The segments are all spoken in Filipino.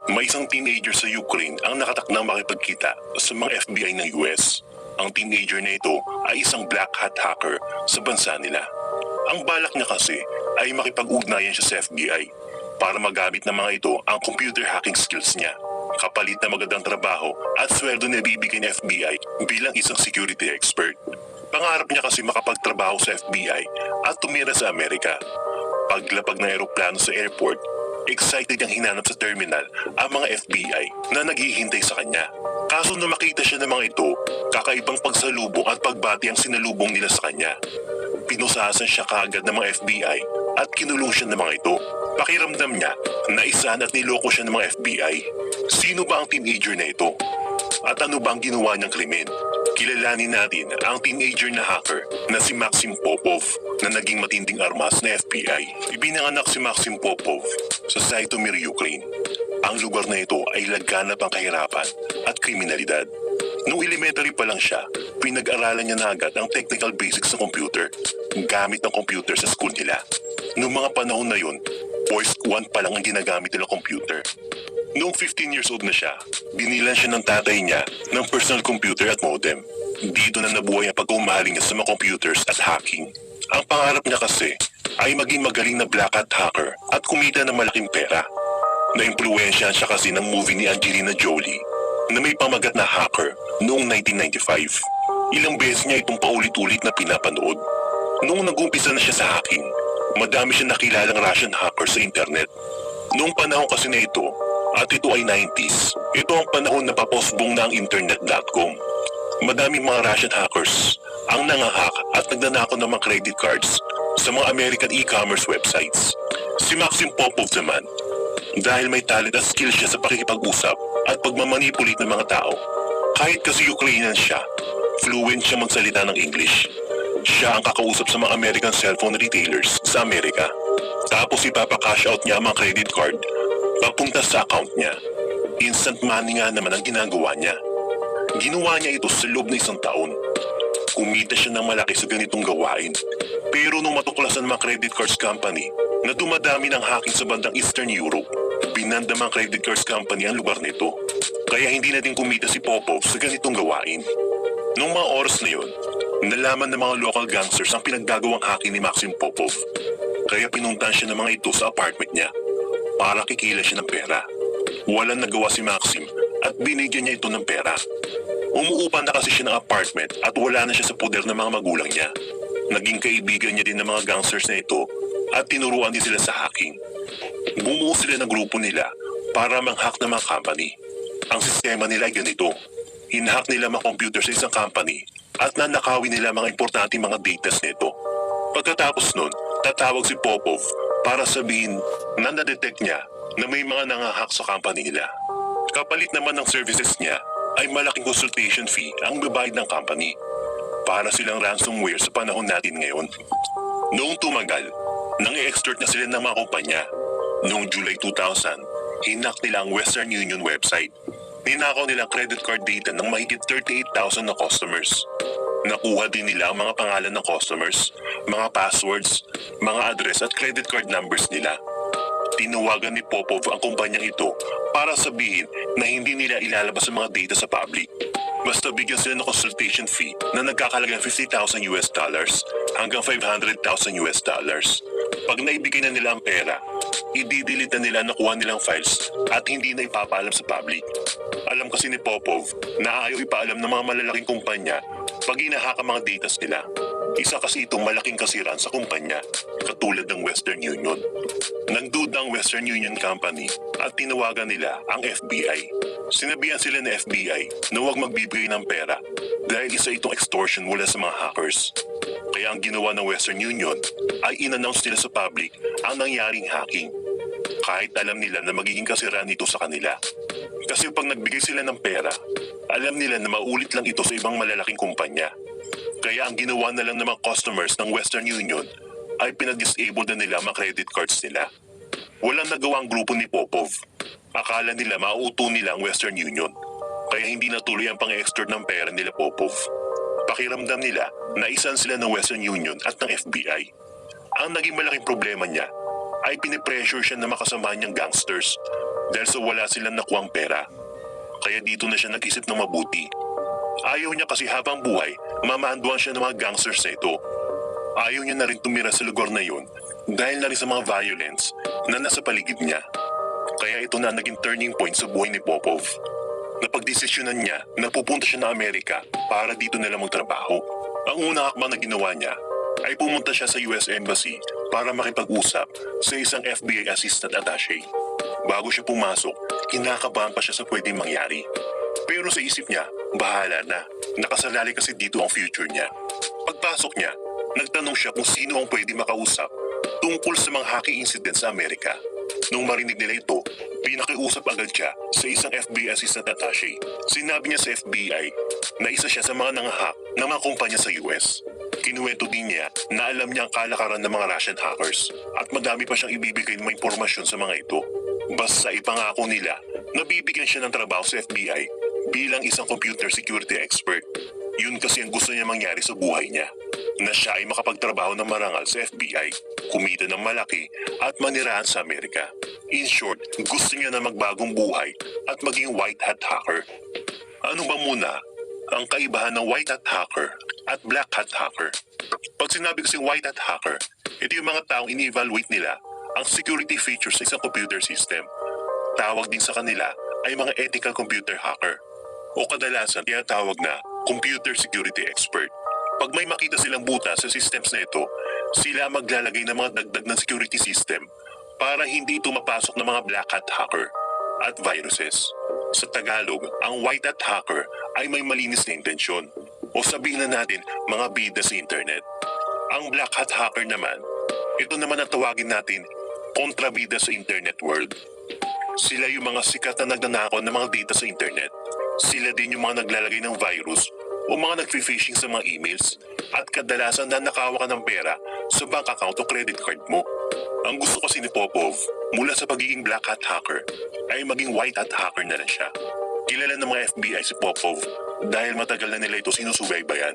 May isang teenager sa Ukraine ang nakatakdang makipagkita sa mga FBI ng US. Ang teenager na ito ay isang black hat hacker sa bansa nila. Ang balak niya kasi ay makipag-ugnayan siya sa FBI para magamit ng mga ito ang computer hacking skills niya. Kapalit na magandang trabaho at sweldo na ibibigay ng FBI bilang isang security expert. Pangarap niya kasi makapagtrabaho sa FBI at tumira sa Amerika. Paglapag ng eroplano sa airport, excited niyang hinanap sa terminal ang mga FBI na naghihintay sa kanya. Kaso na makita siya ng mga ito, kakaibang pagsalubong at pagbati ang sinalubong nila sa kanya. Pinusasan siya kaagad ng mga FBI at kinulong siya ng mga ito. Pakiramdam niya na isahan at niloko siya ng mga FBI. Sino ba ang teenager na ito? At ano ba ang ginawa niyang krimen? Kilalanin natin ang teenager na hacker na si Maxim Popov na naging matinding armas na FBI. Ibinanganak si Maxim Popov sa Zhytomyr, Ukraine. Ang lugar na ito ay laganap ang kahirapan at kriminalidad. Noong elementary pa lang siya, pinag-aralan niya na agad ang technical basics ng computer gamit ng computer sa school nila. Noong mga panahon na yun, Voice 1 pa lang ang ginagamit nilang computer. Noong 15 years old na siya, binilan siya ng tatay niya ng personal computer at modem. Dito na nabuhay ang pag-umaling niya sa mga computers at hacking. Ang pangarap niya kasi ay maging magaling na black hat hacker at kumita ng malaking pera. Na-impluwensyahan siya kasi ng movie ni Angelina Jolie na may pamagat na hacker noong 1995. Ilang beses niya itong paulit-ulit na pinapanood. Noong nag-umpisa na siya sa hacking, madami siya nakilalang Russian hacker sa internet. Noong panahon kasi na ito, at ito ay 90s, ito ang panahon na papostbong na ang internet.com. Madaming mga Russian hackers ang nangahack at nagnanakaw ng mga credit cards sa mga American e-commerce websites. Si Maxim Popov naman, dahil may talent at skill siya sa pakikipag-usap at pagmamanipulate ng mga tao. Kahit kasi Ukrainian siya, fluent siya magsalita ng English. Siya ang kakausap sa mga American cellphone retailers sa Amerika. Tapos ipapa-cash out niya ang mga credit card papunta sa account niya. Instant money nga naman ang ginagawa niya. Ginawa niya ito sa loob ng isang taon. Kumita siya ng malaki sa ganitong gawain. Pero nung matuklasan ng mga credit cards company na dumadami ng hacking sa bandang Eastern Europe, binanda ng credit cards company ang lugar nito. Kaya hindi na din kumita si Popov sa ganitong gawain. Noong mga oras na yun, nalaman ng mga local gangsters ang pinaggagawang hacking ni Maxim Popov. Kaya pinuntahan siya ng mga ito sa apartment niya para kikila siya ng pera. Walang nagawa si Maxim at binigyan niya ito ng pera. Umuupa na kasi siya ng apartment at wala na siya sa poder ng mga magulang niya. Naging kaibigan niya din ng mga gangsters na ito at tinuruan din sila sa hacking. Bumuo sila ng grupo nila para mang-hack ng mga company. Ang sistema nila ay ganito. Hinahack nila mga computer sa isang company at nanakawin nila mga importanteng mga datas nito. Pagkatapos nun, tatawag si Popov para sabihin na na-detect niya na may mga nangahack sa company nila. Kapalit naman ng services niya ay malaking consultation fee ang babayad ng company para silang ransomware sa panahon natin ngayon. Noong tumagal, nang-i-extort na sila ng mga kumpanya. Noong July 2000, hinak nila ang Western Union website. Ninakaw nilang credit card data ng mahigit 38,000 na customers. Nakuha din nila ang mga pangalan ng customers, mga passwords, mga address at credit card numbers nila. Tinawagan ni Popov ang kumpanyang ito para sabihin na hindi nila ilalabas ang mga data sa public. Basta bigyan sila ng consultation fee na nagkakalaga ng $50,000 hanggang $500,000. Pag naibigay na nila ang pera, i-delete na nila ang nakuha nilang files at hindi na ipapaalam sa public. Alam kasi ni Popov na ayaw ipaalam ng mga malalaking kumpanya pag inahack ang mga datas nila. Isa kasi itong malaking kasiran sa kumpanya, katulad ng Western Union. Nagduda ang Western Union Company at tinawagan nila ang FBI. Sinabihan sila ng FBI na huwag magbibigay ng pera dahil isa itong extortion mula sa mga hackers. Kaya ang ginawa ng Western Union ay in-announce nila sa public ang nangyaring hacking. Kahit alam nila na magiging kasiran ito sa kanila. Kasi pag nagbigay sila ng pera, alam nila na maulit lang ito sa ibang malalaking kumpanya. Kaya ang ginawa na lang ng mga customers ng Western Union ay pinag-disable na nila mga credit cards nila. Walang nagawa ang grupo ni Popov. Akala nila mauuto nila ang Western Union. Kaya hindi natuloy ang pang-extort ng pera nila Popov. Pakiramdam nila na isan sila ng Western Union at ng FBI. Ang naging malaking problema niya ay pinipressure siya na makasama niyang gangsters dahil sa wala silang nakuhang pera. Kaya dito na siya nag-isip ng mabuti. Ayaw niya kasi habang buhay, mamanduan siya ng mga gangsters na ito. Ayaw niya na rin tumira sa lugar na yun dahil na rin sa mga violence na nasa paligid niya. Kaya ito na naging turning point sa buhay ni Popov. Napagdesisyonan niya na pupunta siya na Amerika para dito nila magtrabaho. Ang unang hakbang na ginawa niya ay pumunta siya sa US Embassy para makipag-usap sa isang FBI Assistant Attaché. Bago siya pumasok, kinakabahan pa siya sa pwedeng mangyari. Pero sa isip niya, bahala na. Nakasalali kasi dito ang future niya. Pagpasok niya, nagtanong siya kung sino ang pwede makausap tungkol sa mga hacking incident sa Amerika. Nung marinig nila ito, pinakiusap agad siya sa isang FBI Assistant Attaché. Sinabi niya sa FBI na isa siya sa mga nangahack ng mga kumpanya sa US. Kinuwento din niya na alam niya ang kalakaran ng mga Russian hackers at madami pa siyang ibibigay ng mga impormasyon sa mga ito. Basta ipangako nila na bibigyan siya ng trabaho sa FBI bilang isang computer security expert. Yun kasi ang gusto niya mangyari sa buhay niya, na siya ay makapagtrabaho ng marangal sa FBI, kumita ng malaki at manirahan sa Amerika. In short, gusto niya na magbagong buhay at maging white hat hacker. Ano ba muna ang kaibahan ng white hat hacker at black hat hacker? Pag sinabi kasing white hat hacker, ito yung mga taong ini-evaluate nila ang security features sa isang computer system. Tawag din sa kanila ay mga ethical computer hacker o kadalasan tinatawag na computer security expert. Pag may makita silang butas sa systems na ito, sila maglalagay ng mga dagdag ng security system para hindi ito mapasok ng mga black hat hacker at viruses. Sa Tagalog, ang white hat hacker ay may malinis na intensyon o sabihin na natin mga bida sa internet. Ang black hat hacker naman, ito naman ang tawagin natin kontrabida sa internet world. Sila yung mga sikat na nagnanakaw ng mga data sa internet. Sila din yung mga naglalagay ng virus o mga nag-phishing sa mga emails at kadalasan na nakawa ka ng pera sa bank account o credit card mo. Ang gusto kasi ni Popov mula sa pagiging black hat hacker ay maging white hat hacker na rin siya. Kilala ng mga FBI si Popov dahil matagal na nila ito sinusubaybayan.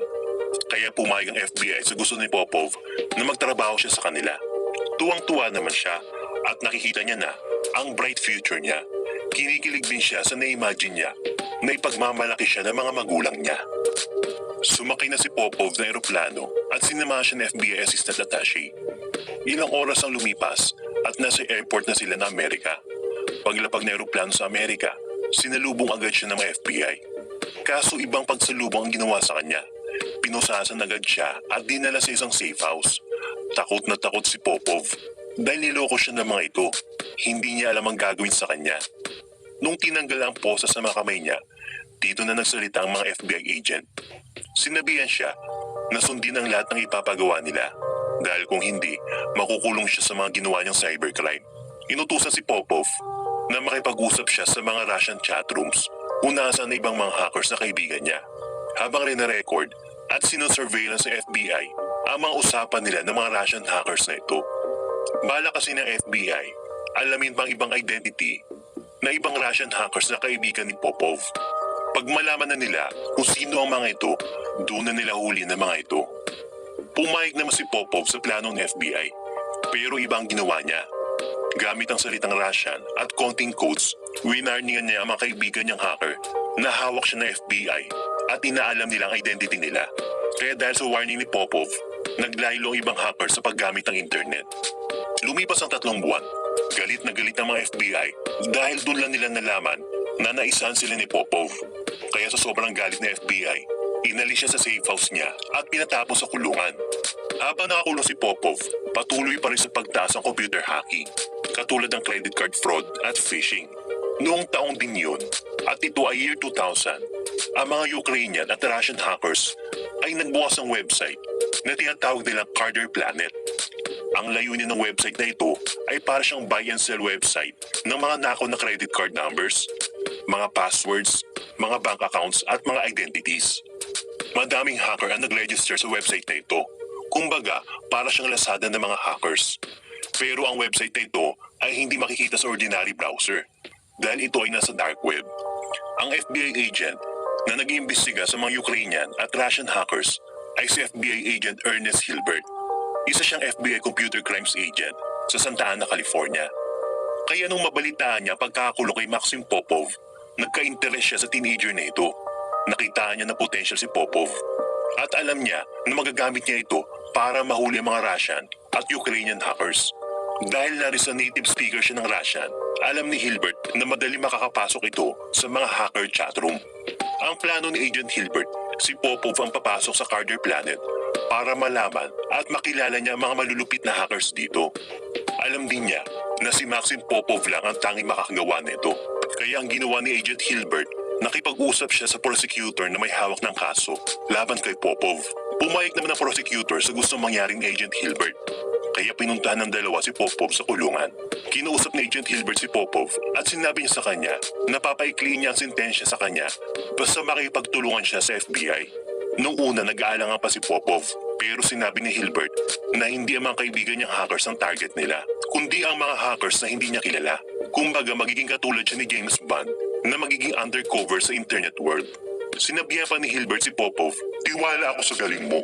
Kaya pumayag ang FBI sa gusto ni Popov na magtrabaho siya sa kanila. Tuwang-tuwa naman siya at nakikita niya na ang bright future niya. Kinikilig din siya sa na-imagine niya na ipagmamalaki siya ng mga magulang niya. Sumakay na si Popov na eroplano at sinamahan siya ng FBI Assistant Attaché. Ilang oras ang lumipas at nasa airport na sila ng Amerika. Paglapag na eroplano sa Amerika, sinalubong agad siya ng mga FBI. Kaso ibang pagsalubong ang ginawa sa kanya. Pinusasan agad siya at dinala sa isang safe house. Takot na takot si Popov dahil niloko siya ng mga ito. Hindi niya alam ang gagawin sa kanya. Nung tinanggal ang posa sa mga kamay niya, dito na nagsalita ang mga FBI agent. Sinabihan siya na sundin ang lahat ng ipapagawa nila dahil kung hindi, makukulong siya sa mga ginawa niyang cybercrime. Inutusan si Popov na makipag-usap siya sa mga Russian chatrooms kung nasaan na ibang mga hackers na kaibigan niya. Habang rina-record at sinusurveillance sa FBI ang mga usapan nila ng mga Russian hackers na ito. Bala kasi ng FBI, alamin pang ibang identity na ibang Russian hackers na kaibigan ni Popov. Pag malaman na nila kung sino ang mga ito, doon na nila huli ng mga ito. Pumayag naman si Popov sa planong ng FBI, pero ibang ginawa niya. Gamit ang salitang Russian at konting codes, winarningan niya ang mga kaibigan niyang hacker na hawak siya ng FBI at inaalam nilang identity nila. Kaya dahil sa warning ni Popov, naglaylo ang ibang hacker sa paggamit ng internet. Lumipas ang 3 buwan. Galit na galit ang mga FBI dahil doon lang nila nalaman na naisahan sila ni Popov. Kaya sa sobrang galit ng FBI, inalis siya sa safe house niya at pinatapos sa kulungan. Habang nakakulong si Popov, patuloy pa rin sa pagtaas ng computer hacking, katulad ng credit card fraud at phishing. Noong taong din yun, at ito ay year 2000, ang mga Ukrainian at Russian hackers ay nagbukas ng website na tinatawag nilang Carder Planet. Ang layunin ng website na ito ay para siyang buy and sell website ng mga nakaw na credit card numbers, mga passwords, mga bank accounts at mga identities. Madaming hacker ang nag-register sa website na ito. Kumbaga, para siyang Lazada ng mga hackers. Pero ang website na ito ay hindi makikita sa ordinary browser dahil ito ay nasa dark web. Ang FBI agent na nag-iimbestiga sa mga Ukrainian at Russian hackers ay si FBI agent Ernest Hilbert. Isa siyang FBI computer crimes agent sa Santa Ana, California. Kaya nung mabalitaan niya pagkakakulong kay Maxim Popov, nagka-interest siya sa teenager na ito. Nakitaan niya na potential si Popov. At alam niya na magagamit niya ito para mahuli ang mga Russian at Ukrainian hackers. Dahil na rin sa native speaker siya ng Russian, alam ni Hilbert na madali makakapasok ito sa mga hacker chatroom. Ang plano ni Agent Hilbert, si Popov ang papasok sa Carter Planet para malaman at makilala niya ang mga malulupit na hackers dito. Alam din niya na si Maxim Popov lang ang tanging makakagawa nito. Kaya ang ginawa ni Agent Hilbert, nakipag-usap siya sa prosecutor na may hawak ng kaso laban kay Popov. Pumayag naman ang prosecutor sa gustong mangyari ni Agent Hilbert. Kaya pinuntahan ng dalawa si Popov sa kulungan. Kinausap ni Agent Hilbert si Popov at sinabi niya sa kanya na papaikliin niya ang sentensya sa kanya basta makipagtulungan siya sa FBI. Noong una nag-aalangan pa si Popov, pero sinabi ni Hilbert na hindi ang mga kaibigan niyang hackers ang target nila, kundi ang mga hackers na hindi niya kilala. Kumbaga magiging katulad siya ni James Bond na magiging undercover sa internet world. Sinabihan pa ni Hilbert si Popov, tiwala ako sa galing mo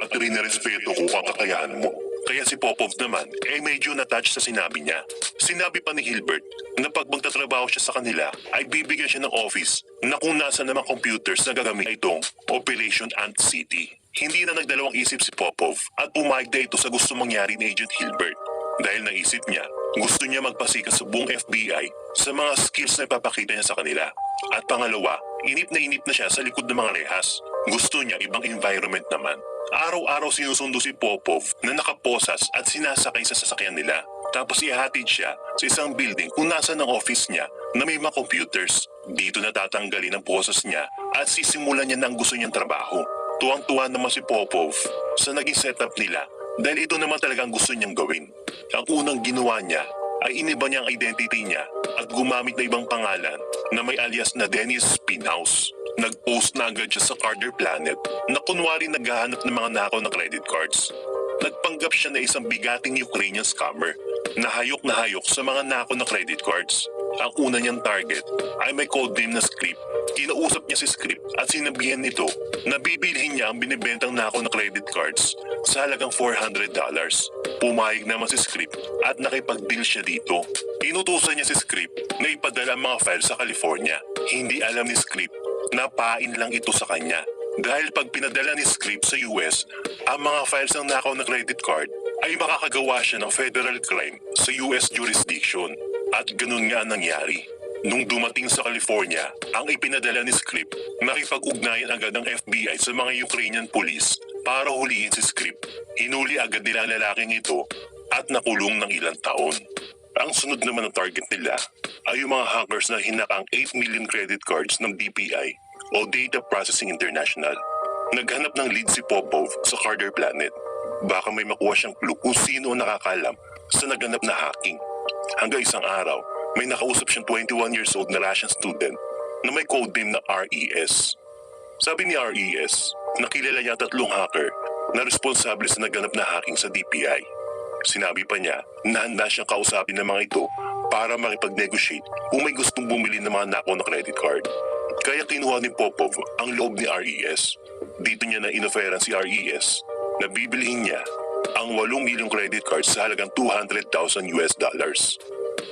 at rin-respeto ko ang kakayahan mo. Kaya si Popov naman medyo na-touch sa sinabi niya. Sinabi pa ni Hilbert na pag magtatrabaho siya sa kanila ay bibigyan siya ng office na kung nasa namang computers na gagamit itong Operation Ant City. Hindi na nagdalawang isip si Popov at pumayag na ito sa gusto mangyari ni Agent Hilbert. Dahil naisip niya, gusto niya magpasikat sa buong FBI sa mga skills na ipapakita niya sa kanila. At pangalawa, inip na siya sa likod ng mga rehas. Gusto niya ibang environment naman. Araw-araw sinusundo si Popov na nakaposas at sinasakay sa sasakyan nila. Tapos ihatid siya sa isang building kung nasa ng office niya na may mga computers. Dito natatanggalin ang posas niya at sisimulan niya ng gusto niyang trabaho. Tuwang-tuwa naman si Popov sa naging setup nila dahil ito naman talagang gusto niyang gawin. Ang unang ginawa niya ay iniba niya ang identity niya at gumamit na ibang pangalan na may alias na Dennis Spinhouse. Nag-post na agad siya sa Carter Planet na kunwari naghahanap ng mga nakaw na credit cards. Nagpanggap siya na isang bigating Ukrainian scammer na hayok sa mga nakaw na credit cards. Ang una niyang target ay may codename na Script. Kinausap niya si Script at sinabihan nito na bibilhin niya ang binibentang nakaw na credit cards sa halagang $400. Pumayag naman si Script at nakipag-deal siya dito. Inutusan niya si Script na ipadala ang mga files sa California. Hindi alam ni Script na pain lang ito sa kanya. Dahil pag pinadala ni Script sa US, ang mga files ng nakaw na credit card ay makakagawa siya ng federal crime sa US jurisdiction. At ganun nga ang nangyari. Nung dumating sa California, ang ipinadala ni Script, nakipag-ugnayan agad ng FBI sa mga Ukrainian police para hulihin si Script. Hinuli agad nila ang lalaking ito at nakulong ng ilang taon. Ang sunod naman ng target nila ay yung mga hackers na hinakang 8 million credit cards ng DPI o Data Processing International. Naghanap ng lead si Popov sa Carter Planet. Baka may makuha siyang clue kung sino ang nakakalam sa naganap na hacking. Hanggang isang araw, may nakausap siyang 21 years old na Russian student na may codename na RES. Sabi ni RES, nakilala niya 3 hacker na responsable sa naganap na hacking sa DPI. Sinabi pa niya na handa siyang kausapin ng mga ito para makipag-negotiate kung may gustong bumili ng mga nakaw na credit card. Kaya kinuha ni Popov ang loob ni RES. Dito niya na inoferan si RES na bibilihin niya ang 8 milyong credit cards sa halagang $200,000.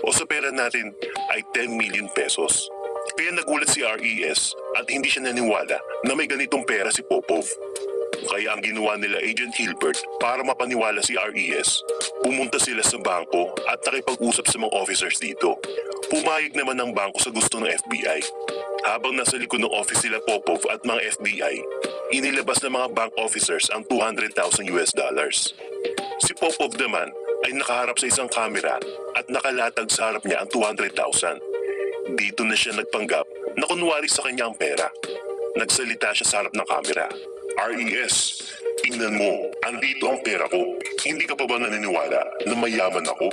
O sa pera natin ay 10 million pesos. Kaya nagulat si RES at hindi siya naniwala na may ganitong pera si Popov. Kaya ang ginawa nila Agent Hilbert para mapaniwala si RES, pumunta sila sa bangko at nakipag-usap sa mga officers dito. Pumayag naman ng bangko sa gusto ng FBI. Habang nasa likod ng office sila Popov at mga FBI, inilabas ng mga bank officers ang $200,000. Si Popov naman ay nakaharap sa isang kamera at nakalatag sa harap niya ang $200,000. Dito na siya nagpanggap na kunwari sa kanya ang pera. Nagsalita siya sa harap ng kamera. RES, tingnan mo, andito ang pera ko. Hindi ka pa ba naniniwala na mayaman ako?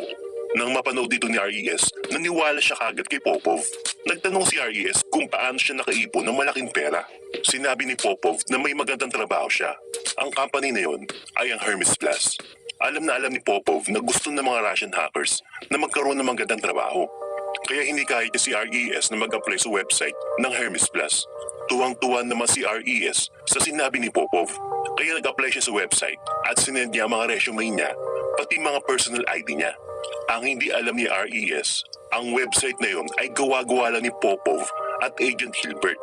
Nang mapanood dito ni RES, naniwala siya kagad kay Popov. Nagtanong si RES kung paano siya nakaipon ng malaking pera. Sinabi ni Popov na may magandang trabaho siya. Ang company na yon ay ang Hermes Plus. Alam na alam ni Popov na gusto ng mga Russian hackers na magkaroon ng magandang trabaho. Kaya hindi kahit si RES na mag-apply sa website ng Hermes Plus. Tuwang-tuwa naman si RES sa sinabi ni Popov. Kaya nag-apply siya sa website at sinend niya ang mga resume niya, pati mga personal ID niya. Ang hindi alam ni RES, ang website na yon ay gawa-gawa lang ni Popov at Agent Hilbert.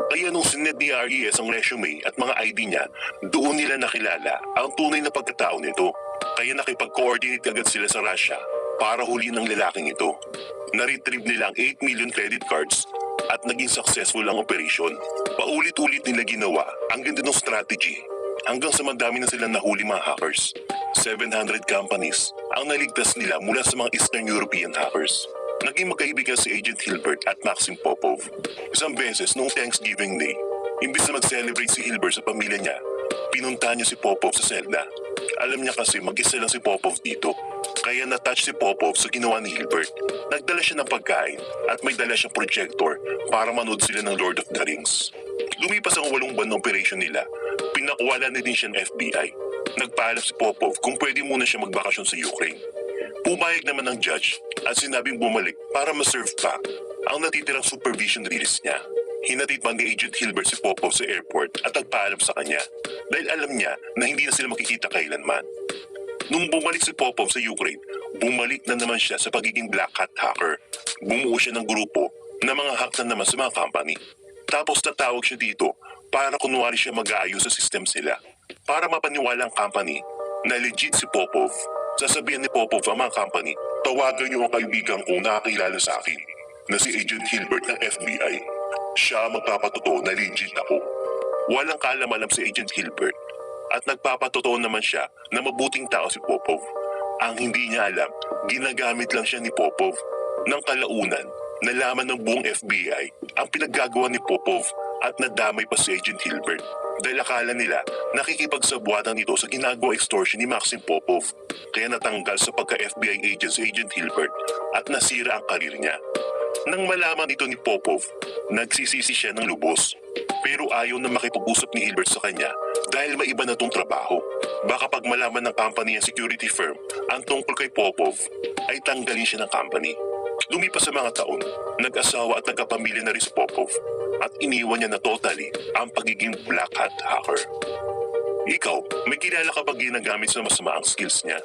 Kaya nung sinend ni RES ang resume at mga ID niya, doon nila nakilala ang tunay na pagkatao nito. Kaya nakipag-coordinate agad sila sa Russia para huliin ang lalaking ito. Na-retrieve nila ang 8 million credit cards at naging successful ang operation. Paulit-ulit nila ginawa ang ganda ng strategy hanggang sa madami na silang nahuli mga hackers. 700 companies ang naligtas nila mula sa mga Eastern European hackers. Naging magkaibigan si Agent Hilbert at Maxim Popov. Isang beses noong Thanksgiving Day, imbis na mag-celebrate si Hilbert sa pamilya niya, pinunta niya si Popov sa selda. Alam niya kasi mag-isa lang si Popov dito. Kaya na-touch si Popov sa ginawa ni Hilbert. Nagdala siya ng pagkain at may dala siyang projector para manood sila ng Lord of the Rings. Lumipas ang 8 buwan na operation nila. Pinakuwala na din siya ng FBI. Nagpaalam si Popov kung pwede muna siya magbakasyon sa Ukraine. Pumayag naman ng judge at sinabing bumalik para ma-serve pa ang natitirang supervision release niya. Hinatid pa ni Agent Hilbert si Popov sa airport at nagpaalam sa kanya dahil alam niya na hindi na sila makikita kailanman. Nung bumalik si Popov sa Ukraine, bumalik na naman siya sa pagiging black hat hacker. Bumuo siya ng grupo na mga hack na naman sa mga company. Tapos tatawag siya dito para kunwari siya mag-aayos sa system sila. Para mapaniwala ang company na legit si Popov, sasabihan ni Popov ang mga company, tawagan niyo ang kaibigan kong nakakilala sa akin na si Agent Hilbert ng FBI. Siya magpapatotoo na legit ako. Walang kaalam-alam si Agent Hilbert at nagpapatotoo naman siya na mabuting tao si Popov. Ang hindi niya alam, ginagamit lang siya ni Popov. Nang kalaunan, nalaman ng buong FBI ang pinaggagawa ni Popov at nadamay pa si Agent Hilbert dahil akala nila nakikipagsabuatan nito sa ginagawa extortion ni Maxim Popov. Kaya natanggal sa pagka-FBI agent si Agent Hilbert at nasira ang karir niya. Nang malaman ito ni Popov, nagsisisi siya ng lubos. Pero ayaw na makipag-usap ni Hilbert sa kanya dahil may iba na tong trabaho. Baka pag malaman ng company ang security firm ang tungkol kay Popov, ay tanggalin siya ng company. Lumipas sa mga taon, nag-asawa at nagkapamilya na rin si Popov at iniwan niya na totally ang pagiging black hat hacker. Ikaw, may kilala ka ba ginagamit sa masama ang skills niya?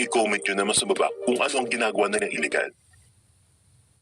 I-comment nyo naman sa baba kung ano ang ginagawa na niyang illegal.